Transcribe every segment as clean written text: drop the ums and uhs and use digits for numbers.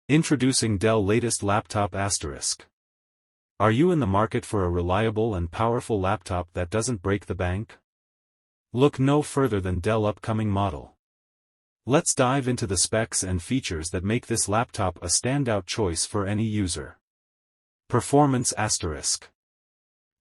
Introducing Dell latest laptop asterisk. Are you in the market for a reliable and powerful laptop that doesn't break the bank? Look no further than Dell upcoming model. Let's dive into the specs and features that make this laptop a standout choice for any user. Performance asterisk.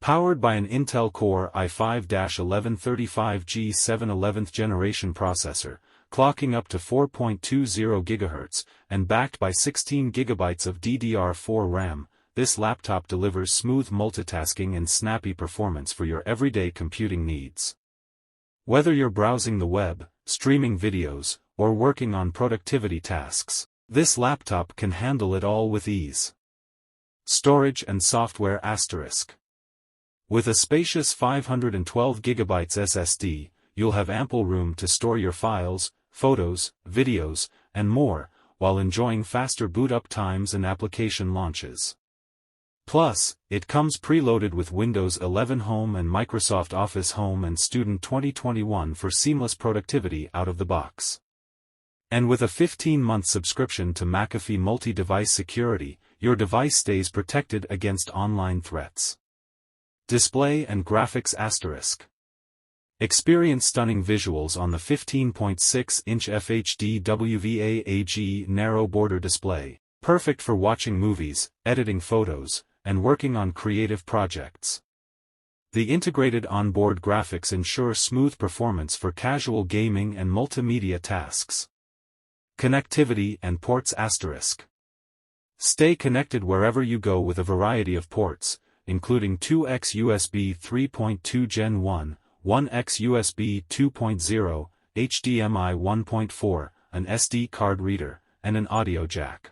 Powered by an Intel Core i5-1135G 7 11th generation processor, clocking up to 4.20 GHz, and backed by 16 GB of DDR4 RAM, this laptop delivers smooth multitasking and snappy performance for your everyday computing needs. Whether you're browsing the web, streaming videos, or working on productivity tasks, this laptop can handle it all with ease. Storage and software asterisk. With a spacious 512 GB SSD, you'll have ample room to store your files, photos, videos, and more, while enjoying faster boot-up times and application launches. Plus, it comes preloaded with Windows 11 Home and Microsoft Office Home and Student 2021 for seamless productivity out of the box. And with a 15-month subscription to McAfee multi-device security, your device stays protected against online threats. Display and graphics asterisk. Experience stunning visuals on the 15.6-inch FHD WVA-AG narrow border display, perfect for watching movies, editing photos, and working on creative projects. The integrated onboard graphics ensure smooth performance for casual gaming and multimedia tasks. Connectivity and ports asterisk. Stay connected wherever you go with a variety of ports, including 2x USB 3.2 Gen 1, 1x USB 2.0, HDMI 1.4, an SD card reader, and an audio jack.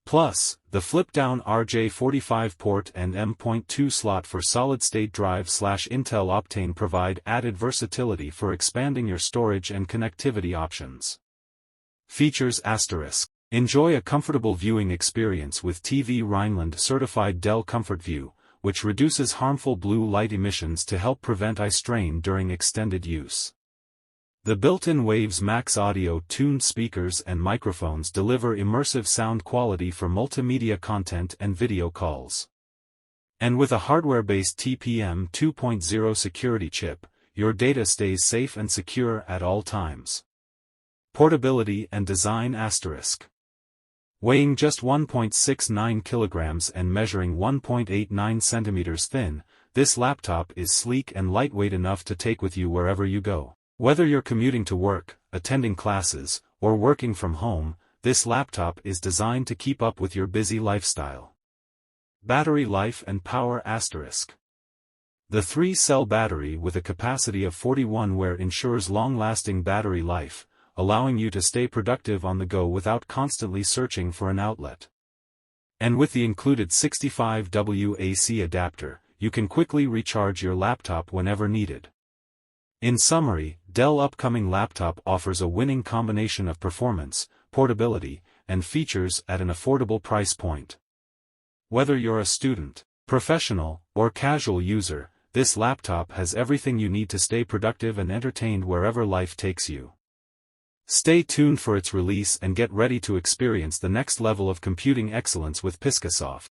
Plus, the flip-down RJ45 port and M.2 slot for solid-state drive/Intel Optane provide added versatility for expanding your storage and connectivity options. Features asterisk. Enjoy a comfortable viewing experience with TV Rhineland certified Dell Comfort View, which reduces harmful blue light emissions to help prevent eye strain during extended use. The built-in Waves Max audio-tuned speakers and microphones deliver immersive sound quality for multimedia content and video calls. And with a hardware-based TPM 2.0 security chip, your data stays safe and secure at all times. Portability and design asterisk. Weighing just 1.69 kilograms and measuring 1.89 centimeters thin, this laptop is sleek and lightweight enough to take with you wherever you go. Whether you're commuting to work, attending classes, or working from home, this laptop is designed to keep up with your busy lifestyle. Battery life and power asterisk. The 3-cell battery with a capacity of 41 Wh ensures long-lasting battery life, allowing you to stay productive on the go without constantly searching for an outlet. And with the included 65W AC adapter, you can quickly recharge your laptop whenever needed. In summary, Dell upcoming laptop offers a winning combination of performance, portability, and features at an affordable price point. Whether you're a student, professional, or casual user, this laptop has everything you need to stay productive and entertained wherever life takes you. Stay tuned for its release and get ready to experience the next level of computing excellence with Piscasoft.